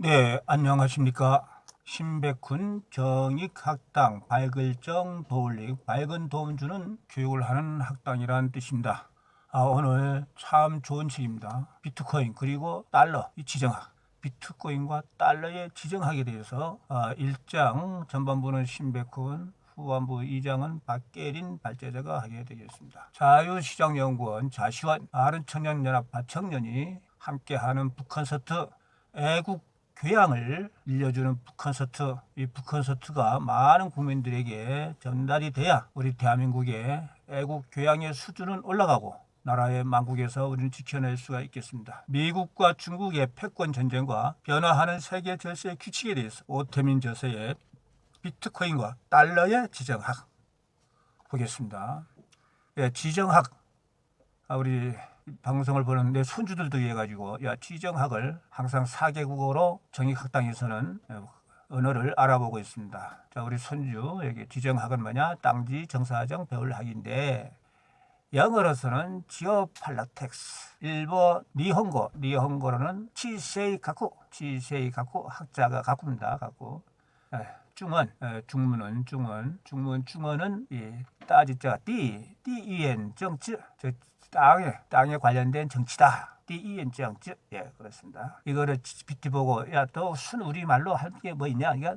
네, 안녕하십니까. 신백훈 정익학당 발글정 도울릭 밝은 도움 주는 교육을 하는 학당이라는 뜻입니다. 오늘 참 좋은 책입니다. 비트코인 그리고 달러 이 지정학. 비트코인과 달러의 지정학에 대해서 1장 전반부는 신백훈, 후반부 2장은 박계린 발제자가 하게 되겠습니다. 자유시장연구원 자시원 아른청년연합 바청년이 함께하는 북콘서트 애국 교양을 일려주는 북콘서트, 이 북콘서트가 많은 국민들에게 전달이 돼야 우리 대한민국의 애국 교양의 수준은 올라가고 나라의 망국에서 우리는 지켜낼 수가 있겠습니다. 미국과 중국의 패권 전쟁과 변화하는 세계 질서의 규칙에 대해서 오태민 저서의 비트코인과 달러의 지정학 보겠습니다. 예, 지정학 우리 방송을 보는 내 손주들도 해가지고 지정학을 항상 4개국어로 정익학당에서는 언어를 알아보고 있습니다. 자, 우리 손주 여기 지정학은 뭐냐? 땅지 정사정 배울 학인데 영어로서는 지오팔라텍스, 일본 니혼고로는 치세이가쿠 학자가 가쿠입니다. 가쿠. 중원, 중문은 이 따지자 디이엔 정치 땅에 관련된 정치다. 디이엔 정치. 예, 그렇습니다. 이거를 비트 보고 또 순우리 말로 할 게 뭐 있냐? 이게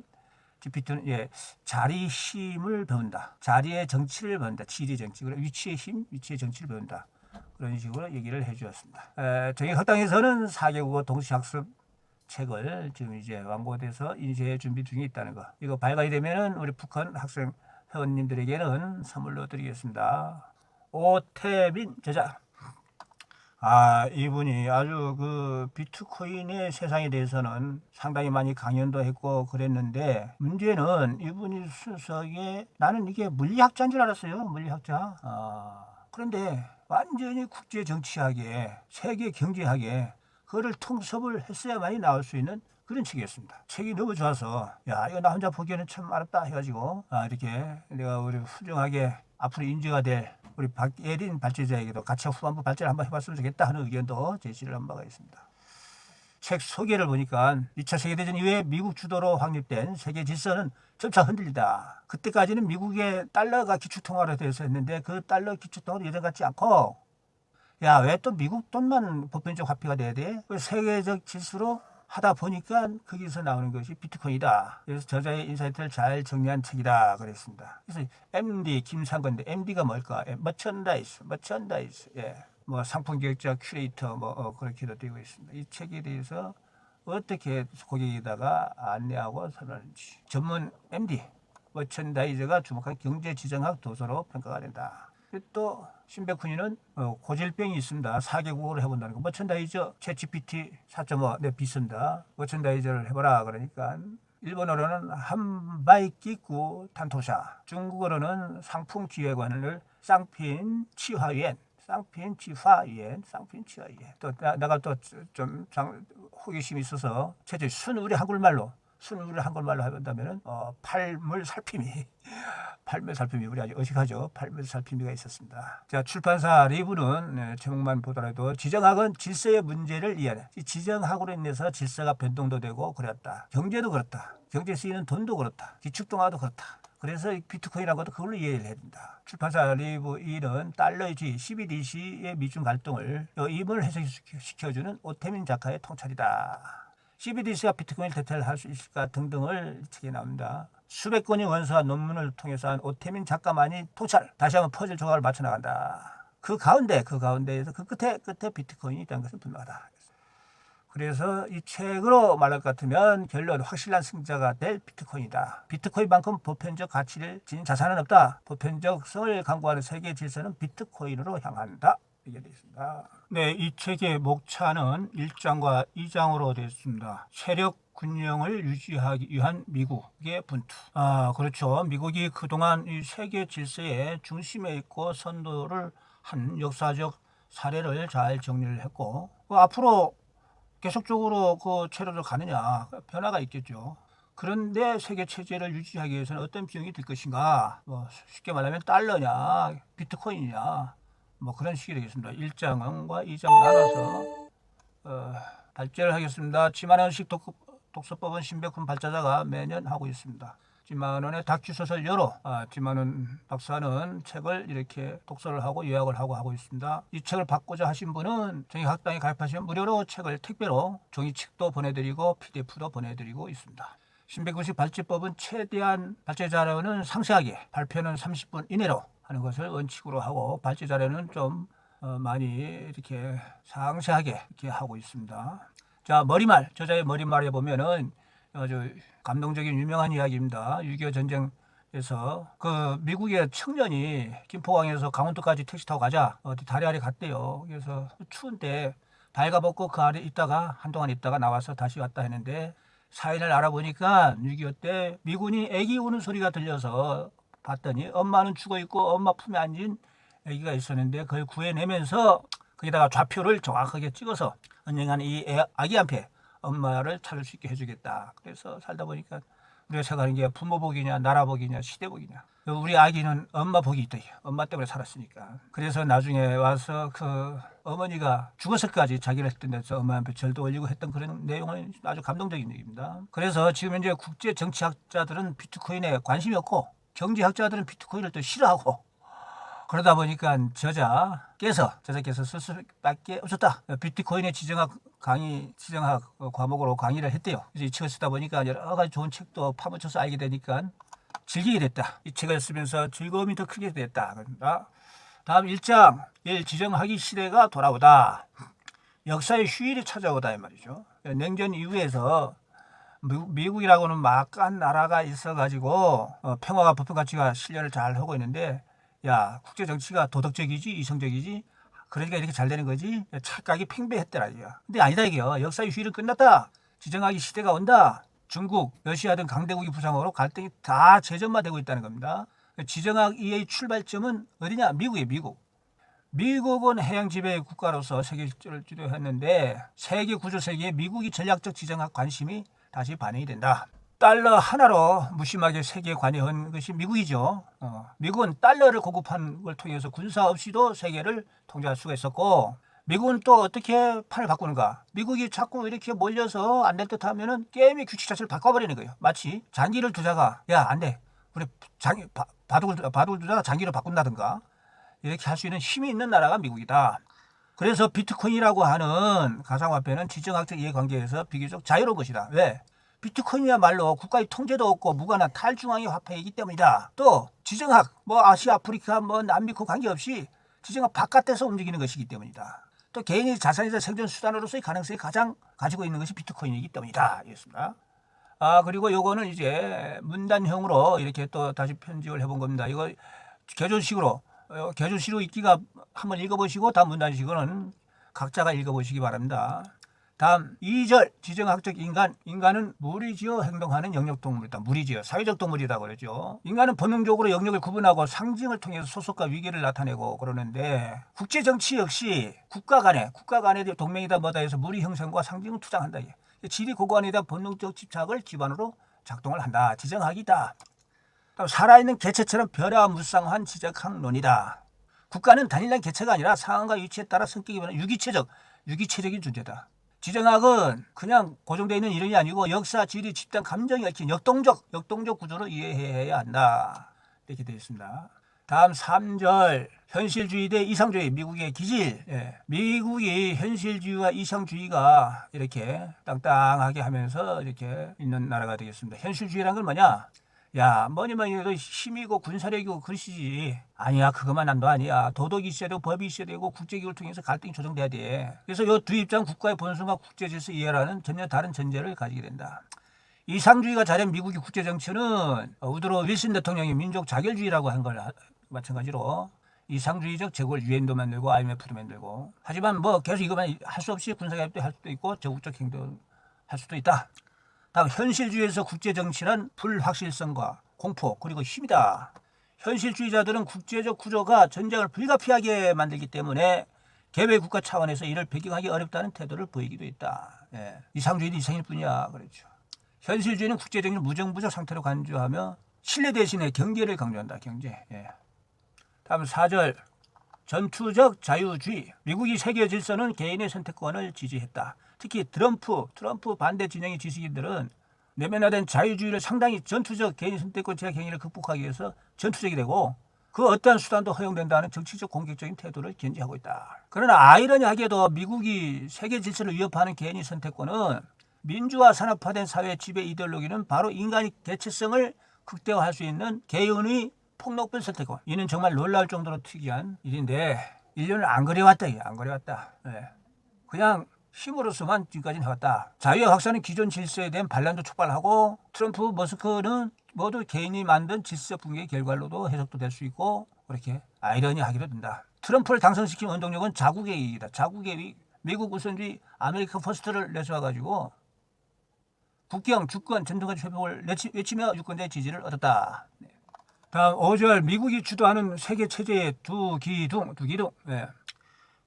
비트는 자리 힘을 배운다. 자리의 정치를 배운다. 지리 정치. 위치의 힘, 위치의 정치를 배운다. 그런 식으로 얘기를 해주었습니다. 저희 학당에서는 4개국어 동시학습 책을 지금 이제 완고돼서 인쇄 준비 중에 있다는 거. 이거 발간이 되면은 우리 북한 학생 회원님들에게는 선물로 드리겠습니다. 오태민 저자. 이분이 아주 그 비트코인의 세상에 대해서는 상당히 많이 강연도 했고 그랬는데 문제는 이분이 순수하게 나는 이게 물리학자인 줄 알았어요. 물리학자. 그런데 완전히 국제 정치학에 세계 경제학에 그거를 통섭을 했어야만이 나올 수 있는 그런 책이었습니다. 책이 너무 좋아서 이거 나 혼자 보기에는 참 어렵다 해가지고 이렇게 내가 우리 훌륭하게 앞으로 인재가 될 우리 박예린 발제자에게도 같이 후반부 발제를 한번 해봤으면 좋겠다 하는 의견도 제시를 한 바가 있습니다. 책 소개를 보니까 2차 세계대전 이후에 미국 주도로 확립된 세계 질서는 점차 흔들리다. 그때까지는 미국의 달러가 기축통화로 되어서 했는데 그 달러 기축통화도 예전 같지 않고 왜 또 미국 돈만 보편적 화폐가 돼야 돼? 세계적 질서로 하다 보니까 거기서 나오는 것이 비트코인이다. 그래서 저자의 인사이트를 잘 정리한 책이다 그랬습니다. 그래서 MD 김상건인데 MD가 뭘까? 머천다이스. 뭐 상품 기획자, 큐레이터 그렇게도 되고 있습니다. 이 책에 대해서 어떻게 고객에다가 안내하고 설명하는지. 전문 MD 머천다이저가 주목한 경제지정학 도서로 평가가 된다. 또 신백훈이는 고질병이 있습니다. 4개국어로 해본다는 거. 머천다이저 챗GPT 4.5 내 비쓴다. 머천다이저를 해보라 그러니까 일본어로는 한바이키쿠 탄토샤, 중국어로는 상품기획관을 쌍핀치화위엔 또 내가 또 좀 호기심이 있어서 최저 순우리 한글말로 해본다면은 팔물살핌이 우리 아주 어식하죠. 팔물살핌이가 있었습니다. 자, 출판사 리뷰는 제목만 보더라도 지정학은 질서의 문제를 이해하는. 이 지정학으로 인해서 질서가 변동도 되고 그랬다. 경제도 그렇다. 경제에 쓰이는 돈도 그렇다. 기축통화도 그렇다. 그래서 비트코인이라는 것도 그걸로 이해를 해야 된다. 출판사 리뷰 1은 달러의 주의 CBDC의 미중 갈등을 이문을 해석시켜주는 오태민 작가의 통찰이다. CBDC가 비트코인을 대체할 수 있을까 등등을 책에 나옵니다. 수백 건의 원서와 논문을 통해서 한 오태민 작가만이 통찰, 다시 한번 퍼즐 조각을 맞춰 나간다. 그 가운데에서 그 끝에 비트코인이 있다는 것은 분명하다. 그래서 이 책으로 말할 것 같으면 결론 확실한 승자가 될 비트코인이다. 비트코인만큼 보편적 가치를 지닌 자산은 없다. 보편적성을 강구하는 세계 질서는 비트코인으로 향한다. 이게 되어 있습니다. 네, 이 책의 목차는 1장과 2장으로 되어 있습니다. 세력 균형을 유지하기 위한 미국의 분투. 그렇죠. 미국이 그동안 이 세계 질서의 중심에 있고 선도를 한 역사적 사례를 잘 정리를 했고 앞으로 계속적으로 그 체로를 가느냐 변화가 있겠죠. 그런데 세계 체제를 유지하기 위해서는 어떤 비용이 들 것인가? 쉽게 말하면 달러냐, 비트코인이냐, 그런 식이 되겠습니다. 1장과 2장 나눠서 발제를 하겠습니다. 7만 원씩 독서법은 신백훈 발자자가 매년 하고 있습니다. 지만원의 다큐소설 여로, 지만원 박사는 책을 이렇게 독서를 하고 요약을 하고 있습니다. 이 책을 받고자 하신 분은 정의학당에 가입하시면 무료로 책을 택배로 종이책도 보내드리고 PDF도 보내드리고 있습니다. 신백훈식 발제법은 최대한 발제 자료는 상세하게, 발표는 30분 이내로 하는 것을 원칙으로 하고, 발제 자료는 좀 많이 이렇게 상세하게 이렇게 하고 있습니다. 자, 머리말, 저자의 머리말에 보면은 아주 감동적인 유명한 이야기입니다. 6.25 전쟁에서 그 미국의 청년이 김포강에서 강원도까지 택시 타고 가자, 어디 다리 아래 갔대요. 그래서 추운데 발가벗고 그 아래 있다가 한동안 있다가 나와서 다시 왔다 했는데, 사인을 알아보니까 6.25 때 미군이 애기 우는 소리가 들려서 봤더니 엄마는 죽어 있고 엄마 품에 앉은 애기가 있었는데, 그걸 구해내면서 거기다가 좌표를 정확하게 찍어서 언젠가는 이 아기한테 엄마를 찾을 수 있게 해주겠다. 그래서 살다 보니까 우리가 생각하는 게 부모 복이냐 나라 복이냐 시대 복이냐, 우리 아기는 엄마 복이 있다. 엄마 때문에 살았으니까. 그래서 나중에 와서 그 어머니가 죽어서까지 자기를 했던 데서 엄마한테 절도 올리고 했던 그런 내용은 아주 감동적인 얘기입니다. 그래서 지금 현재 국제 정치학자들은 비트코인에 관심이 없고, 경제학자들은 비트코인을 또 싫어하고, 그러다 보니까 저자께서 쓸 수밖에 없었다. 비트코인의 지정학 과목으로 강의를 했대요. 그래서 이 책을 쓰다 보니까 여러 가지 좋은 책도 파묻혀서 알게 되니까 즐기게 됐다. 이 책을 쓰면서 즐거움이 더 크게 됐다. 다음 1장, 지정학의 시대가 돌아오다. 역사의 휴일이 찾아오다 이 말이죠. 냉전 이후에서 미국이라고는 막강한 나라가 있어가지고 평화가 법권 가치가 실현을 잘 하고 있는데, 야, 국제 정치가 도덕적이지 이성적이지, 그러니까 이렇게 잘 되는 거지, 착각이 팽배했더라 이거야. 근데 아니다 이게요. 역사의 휴일은 끝났다. 지정학의 시대가 온다. 중국, 러시아 등 강대국이 부상으로 갈등이 다 재점화되고 있다는 겁니다. 지정학의 출발점은 어디냐? 미국이에요. 미국은 해양 지배 국가로서 세계 질서를 주도했는데, 세계 구조 세계에 미국이 전략적 지정학 관심이 다시 반영이 된다. 달러 하나로 무심하게 세계에 관여한 것이 미국이죠. 미국은 달러를 공급하는 걸 통해서 군사 없이도 세계를 통제할 수가 있었고, 미국은 또 어떻게 판을 바꾸는가? 미국이 자꾸 이렇게 몰려서 안 될 듯 하면은 게임의 규칙 자체를 바꿔버리는 거예요. 마치 장기를 두자가, 야, 안 돼. 우리 바둑을 두자가 장기를 바꾼다든가, 이렇게 할 수 있는 힘이 있는 나라가 미국이다. 그래서 비트코인이라고 하는 가상화폐는 지정학적 이해관계에서 비교적 자유로운 것이다. 왜? 비트코인이야말로 국가의 통제도 없고 무관한 탈중앙의 화폐이기 때문이다. 또 지정학, 아시아, 아프리카, 남미코 관계없이 지정학 바깥에서 움직이는 것이기 때문이다. 또 개인의 자산이자 생존 수단으로서의 가능성이 가장 가지고 있는 것이 비트코인이기 때문이다. 이었습니다. 그리고 요거는 이제 문단형으로 이렇게 또 다시 편집을 해본 겁니다. 이거 개조식으로 읽기가 한번 읽어보시고, 다음 문단식으로는 각자가 읽어보시기 바랍니다. 다음 2절, 지정학적 인간은 무리지어 행동하는 영역동물이다. 무리지어 사회적 동물이다 그러죠. 인간은 본능적으로 영역을 구분하고 상징을 통해서 소속과 위계를 나타내고 그러는데, 국제정치 역시 국가 간의 동맹이다 뭐다 해서 무리 형성과 상징을 투장한다. 지리 고관에다 본능적 집착을 기반으로 작동을 한다. 지정학이다. 살아있는 개체처럼 변화무쌍한 지정학론이다. 국가는 단일한 개체가 아니라 상황과 위치에 따라 성격이 변하는 유기체적인 존재다. 지정학은 그냥 고정되어 있는 이론이 아니고 역사, 지리, 집단, 감정이 얽힌 역동적 구조로 이해해야 한다. 이렇게 되어 있습니다. 다음 3절, 현실주의 대 이상주의, 미국의 기질. 미국이 현실주의와 이상주의가 이렇게 땅땅하게 하면서 이렇게 있는 나라가 되겠습니다. 현실주의란 건 뭐냐? 야, 뭐니 해도 힘이고 군사력이고 그것이지. 아니야, 그것만 한도 아니야. 도덕이 있어야 되고 법이 있어야 되고 국제기구를 통해서 갈등이 조정돼야 돼. 그래서 이 두 입장, 국가의 본성과 국제질서 이해라는 전혀 다른 전제를 가지게 된다. 이상주의가 잘한 미국의 국제정치는 우드로 윌슨 대통령이 민족 자결주의라고 한 걸 마찬가지로 이상주의적 제국을 유엔도 만들고 IMF도 만들고, 하지만 계속 이것만 할 수 없이 군사개입도 할 수도 있고 적극적 행동을 할 수도 있다. 다음 현실주의에서 국제정치란 불확실성과 공포 그리고 힘이다. 현실주의자들은 국제적 구조가 전쟁을 불가피하게 만들기 때문에 개별 국가 차원에서 이를 배경하기 어렵다는 태도를 보이기도 했다. 이상주의는 이상일 뿐이야 그렇죠. 현실주의는 국제적인 무정부적 상태로 간주하며 신뢰 대신에 경계를 강조한다. 경제. 다음 4절. 전투적 자유주의. 미국이 세계 질서는 개인의 선택권을 지지했다. 특히 트럼프 반대 진영의 지식인들은 내면화된 자유주의를 상당히 전투적 개인 선택권 제약 행위를 극복하기 위해서 전투적이 되고 그 어떠한 수단도 허용된다는 정치적 공격적인 태도를 견지하고 있다. 그러나 아이러니하게도 미국이 세계 질서를 위협하는 개인의 선택권은 민주화 산업화된 사회의 지배 이데올로기는 바로 인간의 개체성을 극대화할 수 있는 개인의 폭넓은 선택권. 이는 정말 놀라울 정도로 특이한 일인데 1년을 안 그래왔다. 네. 그냥 힘으로서만 지금까지는 해왔다. 자유의 확산은 기존 질서에 대한 반란도 촉발하고 트럼프, 머스크는 모두 개인이 만든 질서 붕괴의 결과로도 해석도 될 수 있고 그렇게 아이러니하기도 된다. 트럼프를 당선시킨 원동력은 자국의 이익이다. 자국의 이익. 미국 우선주의 아메리카 퍼스트를 내세워가지고 국경, 주권, 전쟁까지 회복을 외치며 유권자의 지지를 얻었다. 네. 다음 5절 미국이 주도하는 세계 체제의 두기둥. 네.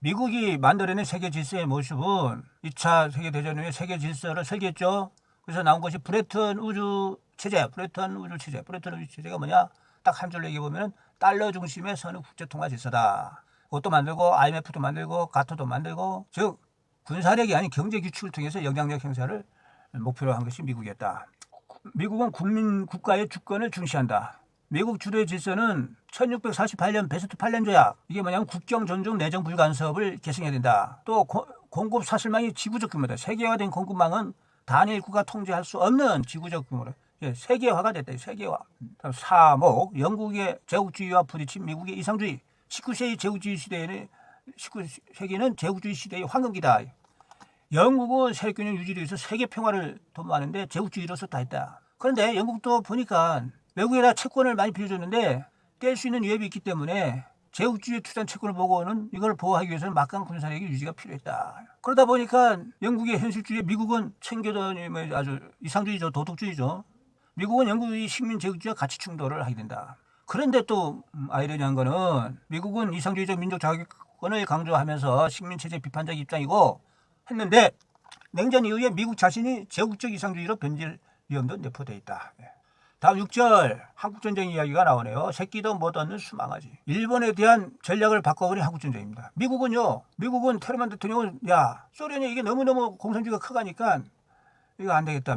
미국이 만들어낸 세계 질서의 모습은 2차 세계대전 후에 세계 질서를 설계했죠. 그래서 나온 것이 브레튼 우주 체제. 브레튼 우주 체제가 뭐냐? 딱 한 줄로 얘기해보면 달러 중심의 선후 국제통화 질서다. 그것도 만들고 IMF도 만들고 가토도 만들고 즉 군사력이 아닌 경제 규칙을 통해서 영향력 행사를 목표로 한 것이 미국이었다. 미국은 국가의 주권을 중시한다. 미국 주도의 질서는 1648년 베스트 8년 조약, 이게 뭐냐면 국경 존중 내정 불간섭을 계승해야 된다. 또 공급 사슬망이 지구적 규모다. 세계화된 공급망은 단일 국가 통제할 수 없는 지구적 규모로 세계화가 됐다. 세계화. 3목 영국의 제국주의와 부딪힌 미국의 이상주의. 19세기 제국주의 시대에는 19세기는 제국주의 시대의 황금기다. 영국은 세력균형 유지를 위해서 세계 평화를 도모하는데 제국주의로서 다 했다. 그런데 영국도 보니까 외국에다 채권을 많이 빌려줬는데 뗄 수 있는 위협이 있기 때문에 제국주의에 투자한 채권을 보고는 이걸 보호하기 위해서는 막강 군사력의 유지가 필요했다. 그러다 보니까 영국의 현실주의, 미국은 챙겨던 아주 이상주의죠, 도덕주의죠. 미국은 영국의 식민 제국주의와 가치 충돌을 하게 된다. 그런데 또 아이러니한 거는 미국은 이상주의적 민족 자격권을 강조하면서 식민체제 비판적 입장이고 했는데 냉전 이후에 미국 자신이 제국적 이상주의로 변질 위험도 내포되어 있다. 다음 6절 한국전쟁 이야기가 나오네요. 새끼도 못 얻는 수망아지. 일본에 대한 전략을 바꿔버린 한국전쟁입니다. 미국은 테르만 대통령은 소련이 이게 너무너무 공산주의가 커가니까 이거 안 되겠다.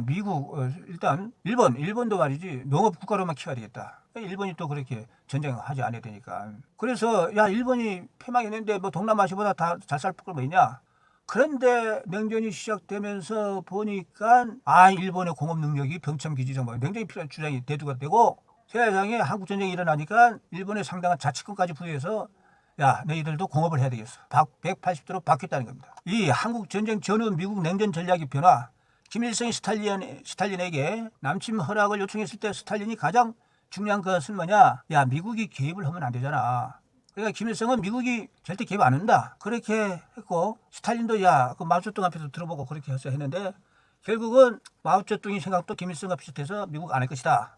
일단 일본도 말이지 농업 국가로만 키워야 되겠다. 일본이 또 그렇게 전쟁하지 않아야 되니까. 그래서 일본이 패망했는데 뭐 동남아시아보다 다 잘 살 거 있냐? 그런데 냉전이 시작되면서 보니까 일본의 공업 능력이 병참기지 정말 냉전이 필요한 주장이 대두가 되고 세상에 한국전쟁이 일어나니까 일본의 상당한 자치권까지 부여해서 너희들도 공업을 해야 되겠어. 180도로 바뀌었다는 겁니다. 이 한국전쟁 전후 미국 냉전 전략의 변화, 김일성이 스탈린에게 남침 허락을 요청했을 때 스탈린이 가장 중요한 것은 뭐냐? 미국이 개입을 하면 안 되잖아. 그러니까 김일성은 미국이 절대 개입 안 한다. 그렇게 했고 스탈린도 그 마오쩌둥 앞에서 들어보고 그렇게 해서 했는데 결국은 마오쩌둥이 생각도 김일성과 비슷해서 미국 안 할 것이다.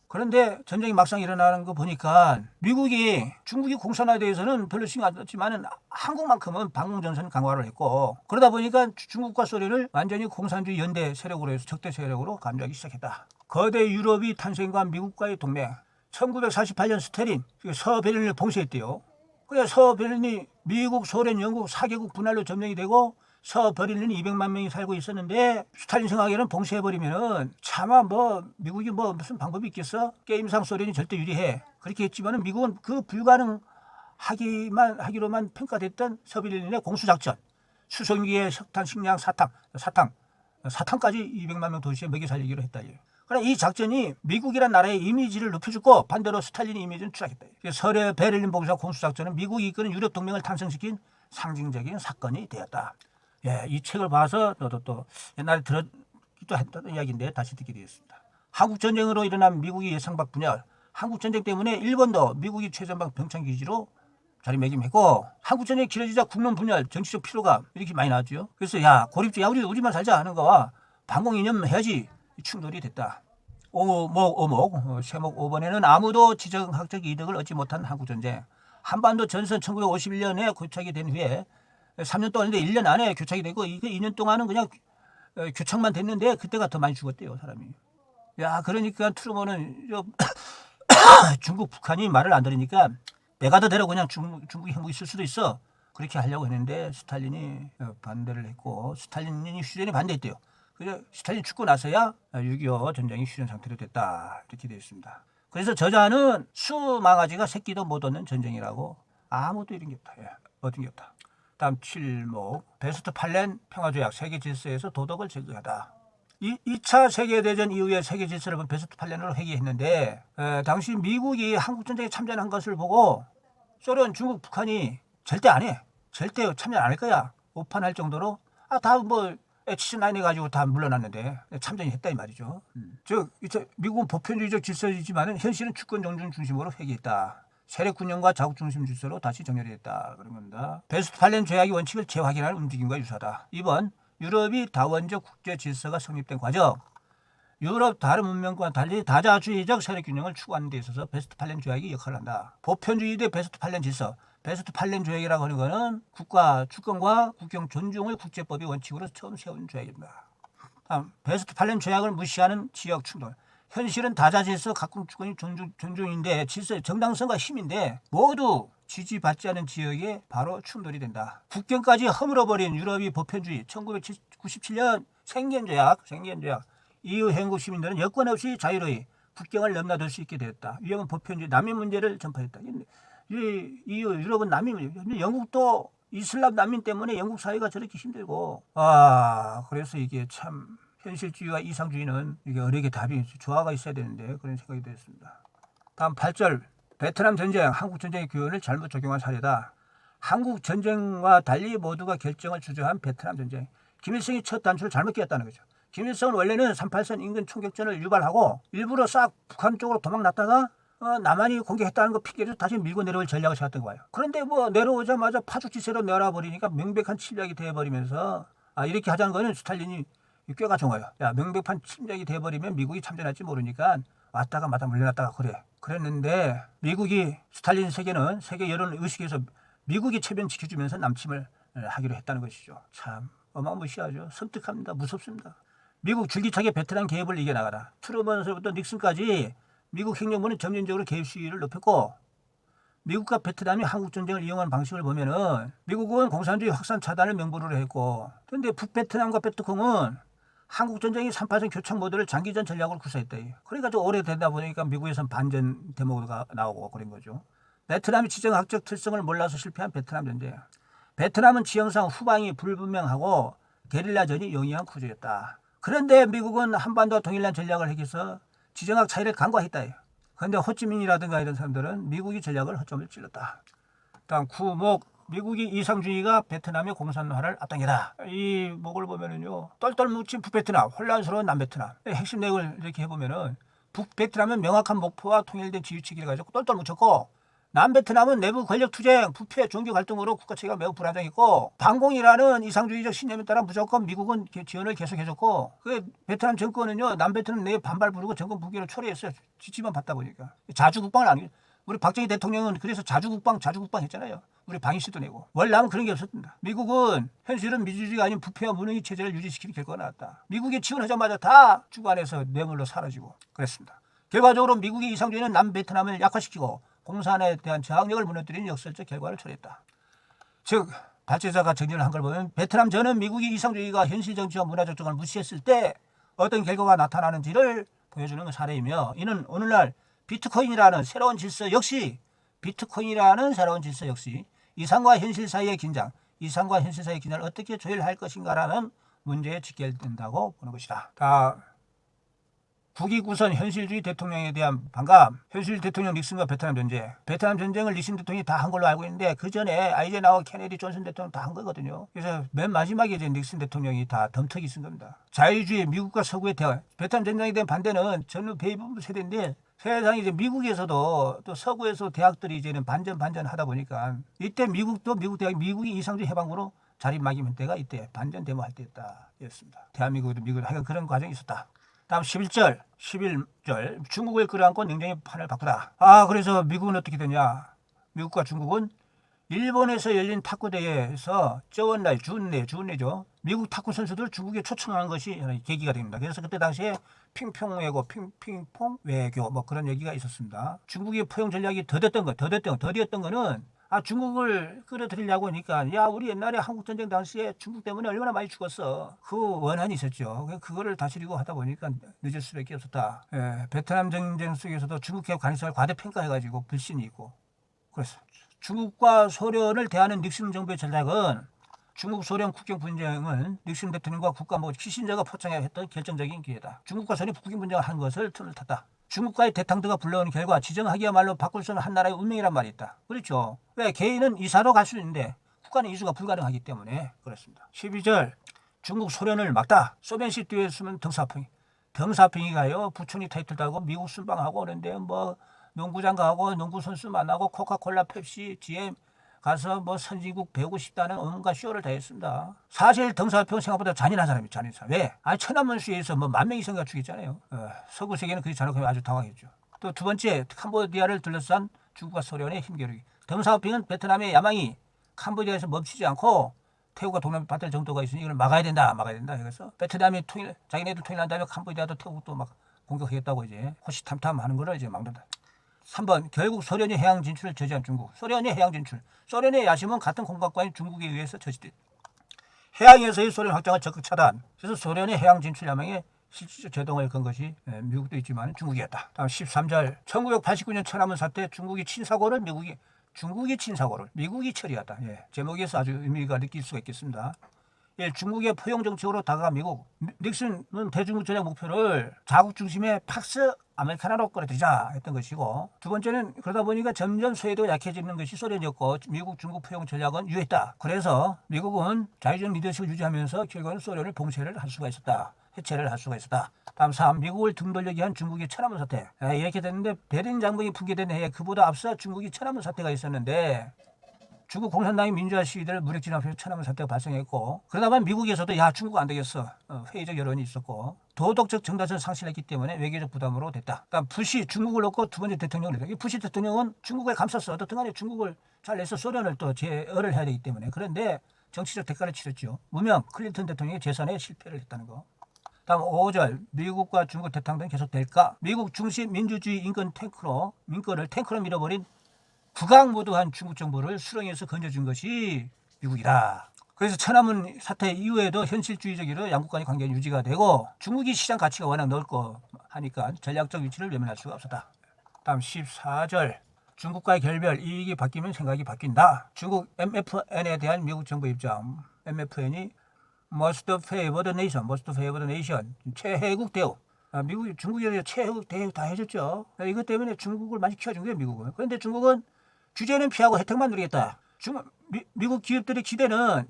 그런데 전쟁이 막상 일어나는 거 보니까 미국이 중국이 공산화에 대해서는 별로 신경 안 썼지만 한국만큼은 방공전선 강화를 했고 그러다 보니까 중국과 소련을 완전히 공산주의 연대 세력으로 해서 적대 세력으로 감지하기 시작했다. 거대 유럽이 탄생과 미국과의 동맹. 1948년 스탈린 서베를린을 봉쇄했대요. 그래서 서베를린이 미국, 소련, 영국 4개국 분할로 점령이 되고 서베를린이 200만 명이 살고 있었는데 스탈린 생각에는 봉쇄해버리면은 차마 미국이 무슨 방법이 있겠어? 게임상 소련이 절대 유리해. 그렇게 했지만은 미국은 그 하기로만 평가됐던 서베를린의 공수작전, 수송기의 석탄, 식량, 사탕까지 200만 명 도시에 먹여 살리기로 했다. 그러나 이 작전이 미국이란 나라의 이미지를 높여주고 반대로 스탈린의 이미지는 추락했다. 서해 베를린 봉쇄 공수작전은 미국이 이끄는 유럽 동맹을 탄생시킨 상징적인 사건이 되었다. 이 책을 봐서 너도 또 옛날에 듣기도 했던 이야기인데 다시 듣게 되었습니다. 한국전쟁으로 일어난 미국의 예상밖 분열. 한국전쟁 때문에 일본도 미국이 최전방 병창기지로 자리매김했고 한국전쟁이 길어지자 국론 분열, 정치적 피로감 이렇게 많이 나왔죠. 그래서 고립주 우리만 살자 하는 거와 반공 이념 해야지 충돌이 됐다. 세목 5번에는 아무도 지정학적 이득을 얻지 못한 한국전쟁. 한반도 전선 1951년에 교착이 된 후에 3년 동안인데 1년 안에 교착이 되고 2년 동안은 그냥 교착만 됐는데 그때가 더 많이 죽었대요, 사람이. 그러니까 트루먼은 중국 북한이 말을 안 들으니까 메가더대로 그냥 중국이 핵무기 쓸 수도 있어. 그렇게 하려고 했는데 스탈린이 반대를 했고 스탈린이 휴전에 반대했대요. 그래서 스탈린 죽고 나서야 6.25 전쟁이 휴전 상태로 됐다. 이렇게 되어 있습니다. 그래서 저자는 수망아지가 새끼도 못 얻는 전쟁이라고 아무도 이런 게 없다. 예, 얻은 게 없다. 다음 7목 베스트팔렌 평화조약 세계 질서에서 도덕을 제거하다. 2차 세계대전 이후에 세계 질서를 본 베스트팔렌으로 회귀했는데 당시 미국이 한국전쟁에 참전한 것을 보고 소련, 중국, 북한이 절대 안 해. 절대 참전 안 할 거야. 오판할 정도로 다 뭐 H9 해가지고 다 물러났는데 참전이 했다 이 말이죠. 즉 미국은 보편주의적 질서이지만 현실은 주권 정준 중심으로 회귀했다. 세력 군영과 자국 중심 질서로 다시 정렬했다. 그런 겁니다. 베스트팔렌 조약의 원칙을 재확인하는 움직임과 유사하다. 2번 유럽이 다원적 국제 질서가 성립된 과정. 유럽 다른 문명과 달리 다자주의적 세력 균형을 추구하는 데 있어서 베스트팔렌 조약이 역할을 한다. 보편주의 대 베스트팔렌 질서. 베스트팔렌 조약이라고 하는 것은 국가 주권과 국경 존중을 국제법의 원칙으로 처음 세운 조약입니다. 다음 베스트팔렌 조약을 무시하는 지역 충돌. 현실은 다자질서 각국 주권이 존중인데 질서의 정당성과 힘인데 모두 지지받지 않은 지역에 바로 충돌이 된다. 국경까지 허물어버린 유럽이 보편주의 1997년 생겐조약 이후 행국 시민들은 여건 없이 자유로이 국경을 넘나들 수 있게 되었다. 위험한 보편주의 난민 문제를 전파했다. 이후 유럽은 난민 문제. 영국도 이슬람 난민 때문에 영국 사회가 저렇게 힘들고 그래서 이게 참 현실주의와 이상주의는 이게 어려게 답이 조화가 있어야 되는데 그런 생각이 들었습니다. 다음 8절 베트남 전쟁, 한국 전쟁의 교훈을 잘못 적용한 사례다. 한국 전쟁과 달리 모두가 결정을 주저한 베트남 전쟁. 김일성이 첫 단추를 잘못 끼웠다는 거죠. 김일성은 원래는 38선 인근 총격전을 유발하고 일부러 싹 북한 쪽으로 도망났다가 남한이 공격했다는 거 핑계로 다시 밀고 내려올 전략을 세웠던 거예요. 그런데 뭐 내려오자마자 파죽지세로 내려버리니까 명백한 침략이 되어버리면서 이렇게 하자는 거는 스탈린이 꾀가 좋아요. 야, 명백한 침략이 돼버리면 미국이 참전할지 모르니까 왔다가 마다 물려놨다가 그래. 그랬는데 미국이 스탈린 세계는 세계 여론 의식에서 미국이 체면 지켜주면서 남침을 하기로 했다는 것이죠. 참 어마무시하죠. 섬뜩합니다. 무섭습니다. 미국 줄기차게 베트남 개입을 이겨나가라. 트루먼서부터 닉슨까지 미국 행정부는 점진적으로 개입 시위를 높였고 미국과 베트남이 한국전쟁을 이용한 방식을 보면은 미국은 공산주의 확산 차단을 명분으로 했고 그런데 북베트남과 베트콩은 한국전쟁이 38선 교착 모드를 장기전 전략으로 구사했다. 그러니까 좀 오래되다 보니까 미국에선 반전 대목으로 나오고 그런 거죠. 베트남이 지정학적 특성을 몰라서 실패한 베트남 전쟁. 베트남은 지형상 후방이 불분명하고 게릴라전이 용이한 구조였다. 그런데 미국은 한반도 통일난 전략을 해서 지정학 차이를 간과했다. 그런데 호찌민이라든가 이런 사람들은 미국이 전략을 허점을 찔렀다. 다음 9목 미국이 이상주의가 베트남의 공산화를 앞당기다. 이 목을 보면은요, 똘똘 뭉친 북베트남, 혼란스러운 남베트남. 핵심 내용을 이렇게 해보면은 북베트남은 명확한 목표와 통일된 지휘체계를 가지고 똘똘 뭉쳤고, 남베트남은 내부 권력 투쟁, 부패, 종교 갈등으로 국가체계가 매우 불안정했고, 반공이라는 이상주의적 신념에 따라 무조건 미국은 지원을 계속해줬고, 그 베트남 정권은요, 남베트남 내에 반발 부르고 정권 붕괴를 초래했어요. 지지만 받다 보니까. 자주국방을 안 해요. 우리 박정희 대통령은 그래서 자주국방 했잖아요. 우리 방위시도 내고. 원래 하면 그런 게 없었습니다. 미국은 현실은 민주주의가 아닌 부패와 무능의 체제를 유지시키는 결과가 나왔다. 미국이 지원하자마자 다 주관해서 뇌물로 사라지고 그랬습니다. 결과적으로 미국의 이상주의는 남베트남을 약화시키고 공산에 대한 저항력을 무너뜨리는 역설적 결과를 초래했다. 즉 발제자가 정리를 한 걸 보면 베트남 전은 미국이 이상주의가 현실 정치와 문화적 조건을 무시했을 때 어떤 결과가 나타나는지를 보여주는 사례이며 이는 오늘날 비트코인이라는 새로운 질서 역시 이상과 현실 사이의 긴장, 이상과 현실 사이의 긴장을 어떻게 조율할 것인가라는 문제에 직결된다고 보는 것이다. 국익우선 현실주의 대통령에 대한 반감. 현실 대통령 닉슨과 베트남 전쟁. 베트남 전쟁을 닉슨 대통령이 다 한 걸로 알고 있는데 그 전에 아이젠하워, 케네디, 존슨 대통령 다 한 거거든요. 그래서 맨 마지막에 이제 닉슨 대통령이 다 덤터기 쓴 겁니다. 자유주의 미국과 서구의 대화. 베트남 전쟁에 대한 반대는 전후 베이비붐 세대인데 세상에 이제 미국에서도 또 서구에서 대학들이 이제는 반전 하다 보니까 이때 미국도 미국 대학 미국이 이상주의 해방으로 자리매김할 때가 이때 반전 데모할 때였다. 였습니다. 대한민국도 미국도 하여간 그런 과정이 있었다. 다음 11절 중국을 끌어안고 냉정히 판을 바꾸다. 그래서 미국은 어떻게 되냐. 미국과 중국은 일본에서 열린 탁구 대회에서 저원라이 준내죠. 미국 탁구 선수들 중국에 초청한 것이 계기가 됩니다. 그래서 그때 당시에 핑퐁 외교, 핑퐁 외교 뭐 그런 얘기가 있었습니다. 중국의 포용 전략이 더디었던 거는 중국을 끌어들이려고 하니까 야 우리 옛날에 한국 전쟁 당시에 중국 때문에 얼마나 많이 죽었어. 그 원한이 있었죠. 그거를 다스리고 하다 보니까 늦을 수밖에 없었다. 예, 베트남 전쟁 속에서도 중국 기업 가능성을 과대평가해가지고 불신이 있고 그래서 중국과 소련을 대하는 닉슨 정부의 전략은 중국 소련 국경 분쟁은 닉슨 대통령과 국가모 키신저가 포장해 했던 결정적인 기회다. 중국과 소련이 국경 분쟁을 한 것을 틈을 탔다. 중국과의 대탕도가 불러온 결과 지정하기야말로 바꿀 수 없는 한 나라의 운명이란 말이 있다. 그렇죠. 왜 개인은 이사로 갈 수 있는데 국가는 이주가 불가능하기 때문에 그렇습니다. 12절 중국 소련을 막다. 소련식 뒤에 쓰면 덩사평이가요. 부총리 타이틀 달고 미국 순방하고 오는데 뭐 농구장 가고 농구 선수 만나고 코카콜라 펩시 GM 가서 뭐 선진국 배우고 싶다는 온갖 쇼를 다 했습니다. 사실 덩사평 생각보다 잔인한 사람이에요. 잔인한 사람. 왜? 천안문수에서 뭐 10,000명이 생각 죽였잖아요. 서구 세계는 그게 잔혹하면 아주 당황했죠. 또 두 번째 캄보디아를 둘러싼 중국과 소련의 힘겨루기. 덩사평은 베트남의 야망이 캄보디아에서 멈추지 않고 태국과 동남아 받을 정도가 있으니 이걸 막아야 된다. 그래서 베트남이 자기네들 통일한 다음에 캄보디아도 태국도 막 공격하겠다고 이제 호시탐탐하는 거를 이제 막는다. 3번 결국 소련의 해양 진출을 저지한 중국. 소련의 해양 진출. 소련의 야심은 같은 공각과인 중국에 의해서 저지됐다. 해양에서의 소련 확장을 적극 차단. 그래서 소련의 해양 진출 야망에 실질적 제동을 건 것이 미국도 있지만 중국이었다. 다음 13절 1989년 천안문 사태 중국이 친 사고를 미국이 처리했다. 제목에서 아주 의미가 느낄 수가 있겠습니다. 중국의 포용 정책으로 다가간 미국. 닉슨은 대중국 전략 목표를 자국 중심의 팍스 아메리카노로 끌어들이자 했던 것이고 두 번째는 그러다 보니까 점점 소외도 약해지는 것이 소련이었고 미국 중국 포용 전략은 유했다. 그래서 미국은 자유적 리더십을 유지하면서 결국은 소련을 해체를 할 수가 있었다. 다음 3. 미국을 등돌리게 한 중국의 천안문 사태. 이렇게 됐는데 베를린 장벽이 붕괴된 해에 그보다 앞서 중국이 천안문 사태가 있었는데 중국 공산당이 민주화 시위대를 무력 진압해서 천안문 사태가 발생했고 그러다만 미국에서도 중국 안 되겠어. 회의적 여론이 있었고 도덕적 정당성을 상실했기 때문에 외교적 부담으로 됐다. 그러니까 부시 중국을 놓고 두 번째 대통령을 했다. 이 부시 대통령은 중국을 감쌌어. 어떻든 간에 중국을 잘 내서 소련을 또 제어를 해야 되기 때문에 그런데 정치적 대가를 치렀죠. 무명 클린턴 대통령의 재선에 실패를 했다는 거. 다음 5절 미국과 중국 대탕전이 계속될까? 미국 중심 민주주의 민권을 탱크로 밀어버린 국악무도한 중국 정부를 수렁에서 건져준 것이 미국이다. 그래서 천안문 사태 이후에도 현실주의적으로 양국 간의 관계가 유지가 되고 중국이 시장 가치가 워낙 넓고 하니까 전략적 위치를 외면할 수가 없었다. 다음 14절 중국과의 결별 이익이 바뀌면 생각이 바뀐다. 중국 MFN에 대한 미국 정부 입장. MFN이 Most Favored Nation, 최혜국 대우. 미국이 중국에 대해 최혜국 대우 다 해줬죠. 이것 때문에 중국을 많이 키워준 거예요, 미국은. 그런데 중국은 규제는 피하고 혜택만 누리겠다. 미국 기업들의 기대는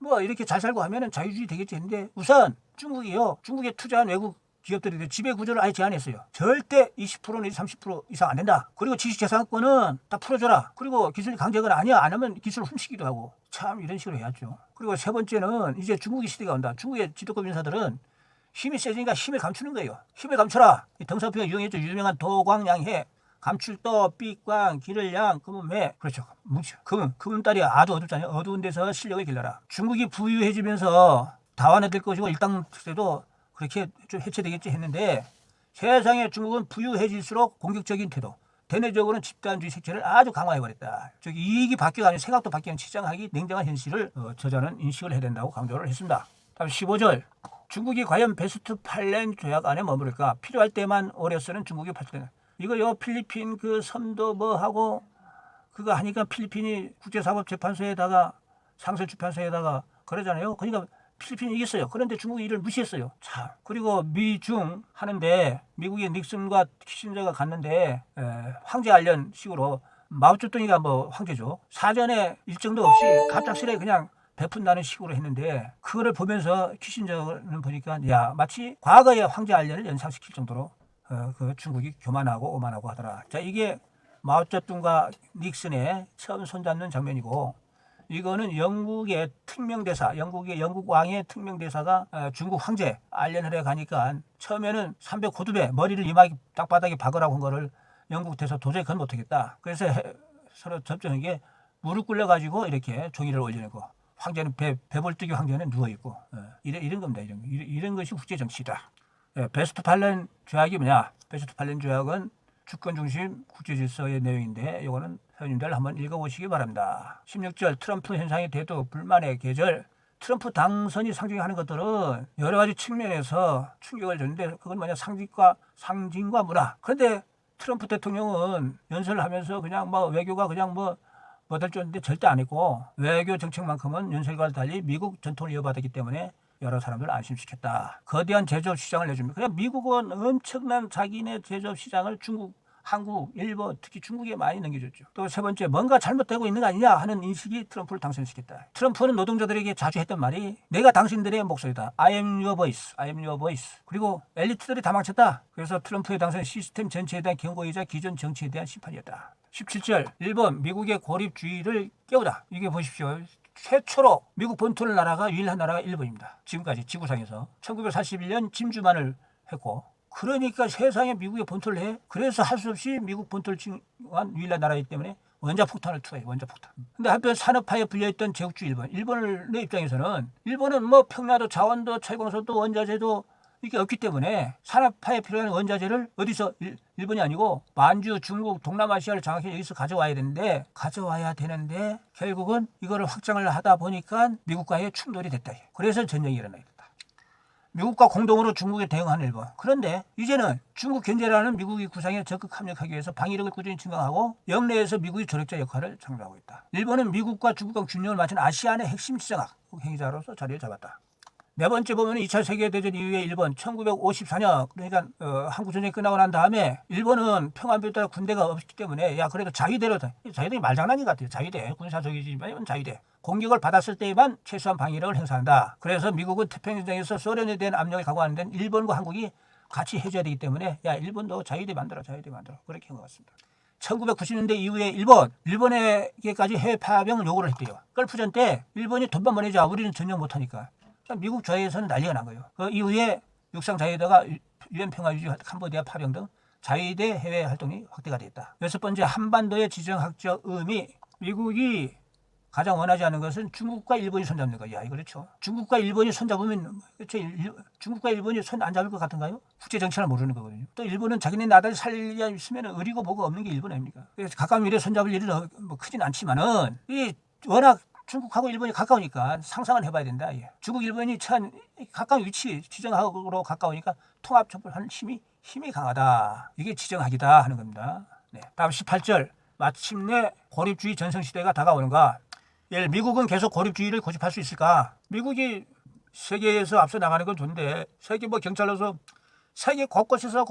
뭐 이렇게 잘 살고 하면은 자유주의 되겠지 했는데 우선 중국에 투자한 외국 기업들이 지배 구조를 아예 제한했어요. 절대 20% 내지 30% 이상 안 된다. 그리고 지식재산권은 다 풀어줘라. 그리고 기술 강제가 아니야. 안 하면 기술을 훔치기도 하고. 참 이런 식으로 해야죠. 그리고 세 번째는 이제 중국의 시대가 온다. 중국의 지도급 인사들은 힘이 세지니까 힘을 감추는 거예요. 힘을 감춰라. 덩사평이 유행했죠. 유명한 도광양해. 감출도, 삐광, 기를양, 금은매. 그렇죠. 금은딸이 아주 어둡잖아요. 어두운 데서 실력을 길러라. 중국이 부유해지면서 다완화될 것이고 일당 특세도 그렇게 좀 해체되겠지 했는데 세상에 중국은 부유해질수록 공격적인 태도, 대내적으로는 집단주의 색채를 아주 강화해버렸다. 즉 이익이 바뀌어가는 생각도 바뀌는 치장하기 냉정한 현실을 저자는 인식을 해야 된다고 강조를 했습니다. 다음 15절 중국이 과연 베스트 팔렌 조약 안에 머무를까? 필요할 때만 오래 쓰는 중국의 발전. 이거요 필리핀 그 섬도 뭐 하고 그거 하니까 필리핀이 국제사법재판소에다가 상설출판소에다가 그러잖아요. 그러니까 필리핀이 이겼어요. 그런데 중국이 이를 무시했어요. 참. 그리고 미중 하는데 미국의 닉슨과 키신저가 갔는데 황제 알련 식으로 마오쩌둥이가 뭐 황제죠. 사전에 일정도 없이 갑작스레 그냥 베푼다는 식으로 했는데 그거를 보면서 키신저는 보니까 마치 과거의 황제 알련을 연상시킬 정도로 그 중국이 교만하고 오만하고 하더라. 자, 이게 마오쩌둥과 닉슨의 처음 손잡는 장면이고 이거는 영국의 특명대사, 영국 왕의 특명대사가 중국 황제 알렌을에 가니까 처음에는 300호두배 머리를 이마에 땅바닥에 박으라고 한 거를 영국 대사 도저히 그건 못하겠다. 그래서 서로 접점한 게 무릎 꿇려가지고 이렇게 종이를 올리는 거. 황제는 배벌뜨기 황제는 누워있고 이런 겁니다. 이런 것이 국제정치다. 베스트 팔렌 조약이 뭐냐? 베스트 팔렌 조약은 주권 중심 국제 질서의 내용인데 이거는 회원님들 한번 읽어보시기 바랍니다. 16절 트럼프 현상의 대도 불만의 계절. 트럼프 당선이 상징하는 것들은 여러 가지 측면에서 충격을 줬는데 그건 뭐냐? 상징과 문화. 그런데 트럼프 대통령은 연설을 하면서 그냥 뭐 외교가 그냥 뭐될 줄인데 절대 안 했고 외교 정책만큼은 연설과는 달리 미국 전통을 이어받았기 때문에 여러 사람들을 안심시켰다. 거대한 제조업 시장을 내줍니다. 그냥 미국은 엄청난 자기네 제조업 시장을 중국, 한국, 일본, 특히 중국에 많이 넘겨줬죠. 또 세 번째, 뭔가 잘못되고 있는 거 아니냐 하는 인식이 트럼프를 당선시켰다. 트럼프는 노동자들에게 자주 했던 말이 내가 당신들의 목소리다. I am your voice. I am your voice. 그리고 엘리트들이 다 망쳤다. 그래서 트럼프의 당선 시스템 전체에 대한 경고이자 기존 정치에 대한 심판이었다. 17절, 일본, 미국의 고립주의를 깨우다. 이게 보십시오. 최초로 미국 본토를 나라가 유일한 나라가 일본입니다. 지금까지 지구상에서 1941년 침주만을 했고 그러니까 세상에 미국의 본토를 해. 그래서 할 수 없이 미국 본토를侵한 유일한 나라이기 때문에 원자폭탄을 투하해. 원자폭탄. 근데 한편 산업화에 불려있던 제국주의 일본. 일본의 입장에서는 일본은 뭐 평야도 자원도 철광석도 원자재도 이게 없기 때문에 산업화에 필요한 원자재를 어디서 일본이 아니고 만주, 중국, 동남아시아를 장악해 여기서 가져와야 되는데 결국은 이거를 확장을 하다 보니까 미국과의 충돌이 됐다. 그래서 전쟁이 일어나게 됐다. 미국과 공동으로 중국에 대응하는 일본. 그런데 이제는 중국 견제라는 미국의 구상에 적극 합력하기 위해서 방위력을 꾸준히 증강하고 영내에서 미국의 조력자 역할을 장려하고 있다. 일본은 미국과 중국과 균형을 맞춘 아시안의 핵심 지정학 행위자로서 자리를 잡았다. 네 번째 보면 2차 세계대전 이후에 일본 1954년 그러니까 한국전쟁이 끝나고 난 다음에 일본은 평안부에 따라 군대가 없기 때문에 야 그래도 자위대로 자위대가 말장난인 것 같아요. 자위대 군사적이지만 자위대 공격을 받았을 때에만 최소한 방위력을 행사한다. 그래서 미국은 태평양전에서 소련에 대한 압력을 각오하는 데는 일본과 한국이 같이 해줘야 되기 때문에 야 일본도 자위대 만들어 그렇게 한 것 같습니다. 1990년대 이후에 일본에게까지 해외 파병을 요구를 했대요. 걸프전 때 일본이 돈만 보내자 우리는 전혀 못하니까. 미국 좌에서는 난리가 난 거예요. 그 이후에 육상 자위대가 유엔 평화유지, 캄보디아 파병 등 자위대 해외 활동이 확대가 됐다. 여섯 번째, 한반도의 지정학적 의미. 미국이 가장 원하지 않는 것은 중국과 일본이 손잡는 거야. 그렇죠. 중국과 일본이 손잡으면 그렇죠. 중국과 일본이 손 안 잡을 것 같은가요? 국제 정치를 모르는 거거든요. 또 일본은 자기네 나라를 살릴 일 있으면 의리고 뭐가 없는 게 일본 아닙니까? 그래서 가까운 미래에 손잡을 일은 뭐 크진 않지만은 이 워낙 중국하고 일본이 가까우니까 상상을 해봐야 된다. 중국, 일본이 참 가까운 위치, 지정학으로 가까우니까 통합적으로하는 힘이 강하다. 이게 지정학이다 하는 겁니다. 네. 다음 18절. 마침내 고립주의 전성시대가 다가오는가. 미국은 계속 고립주의를 고집할 수 있을까? 미국이 세계에서 앞서 나가는 건 좋은데 세계 경찰로서 세계 곳곳에서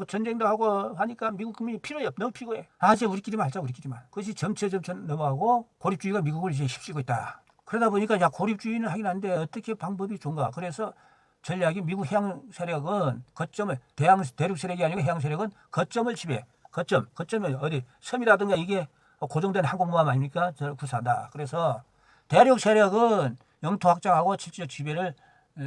전쟁도 하고 하니까 미국 국민이 필요해. 너무 피곤해. 이제 우리끼리만 하자. 그것이 점차 넘어가고 고립주의가 미국을 이제 휩쓸고 있다. 그러다 보니까 고립주의는 하긴 한데 어떻게 방법이 좋은가. 그래서 전략이 미국 해양 세력은 대륙 세력이 아니고 해양 세력은 거점을 지배. 거점이 어디 섬이라든가 이게 고정된 항공모함 아닙니까? 저를 구사한다. 그래서 대륙 세력은 영토 확장하고 실질적 지배를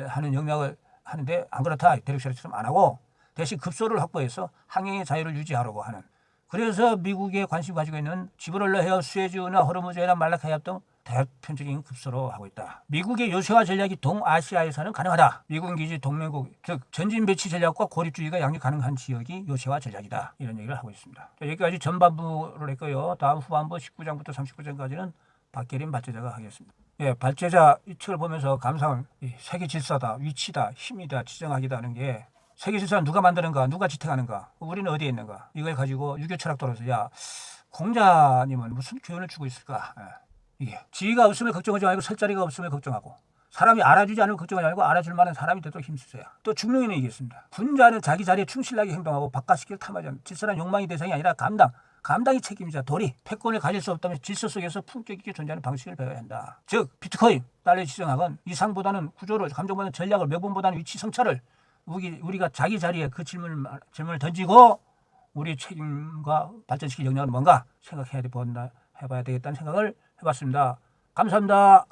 하는 영역을 하는데 안 그렇다. 대륙 세력처럼 안 하고 대신 급소를 확보해서 항행의 자유를 유지하려고 하는. 그래서 미국에 관심 가지고 있는 지브롤러 해협, 수에즈나 호르무즈 해협, 말라카 해협 등 대표적인 급소로 하고 있다. 미국의 요새화 전략이 동아시아에서는 가능하다. 미군 기지 동맹국, 즉 전진 배치 전략과 고립주의가 양립 가능한 지역이 요새화 전략이다. 이런 얘기를 하고 있습니다. 여기까지 전반부를 했고요. 다음 후반부 19장부터 39장까지는 박계림 발제자가 하겠습니다. 발제자 이 책을 보면서 감상은 세계 질서다, 위치다, 힘이다, 지정학이다 하는 게 세계 질서는 누가 만드는가, 누가 지탱하는가, 우리는 어디에 있는가. 이걸 가지고 유교 철학도로서 공자님은 무슨 교훈을 주고 있을까. 이게 지위가 없으면 걱정하지 말고 설 자리가 없으면 걱정하고 사람이 알아주지 않으면 걱정하지 말고 알아줄 만한 사람이 되도록 힘쓰세요. 또 중용인은 얘기했습니다. 군자는 자기 자리에 충실하게 행동하고 바깥시길 탐하지 않는 질서란 욕망이 대상이 아니라 감당이 책임이자 도리, 패권을 가질 수 없다면 질서 속에서 품격 있게 존재하는 방식을 배워야 한다. 즉 비트코인, 달러의 지정학은 이상보다는 구조를, 감정보다는 전략을, 명분보다는 위치 성찰을 우리가 자기 자리에 그 질문을 던지고 우리 책임과 발전시킬 역량은 뭔가 생각해봐야 되겠다는 생각을 해봤습니다. 감사합니다.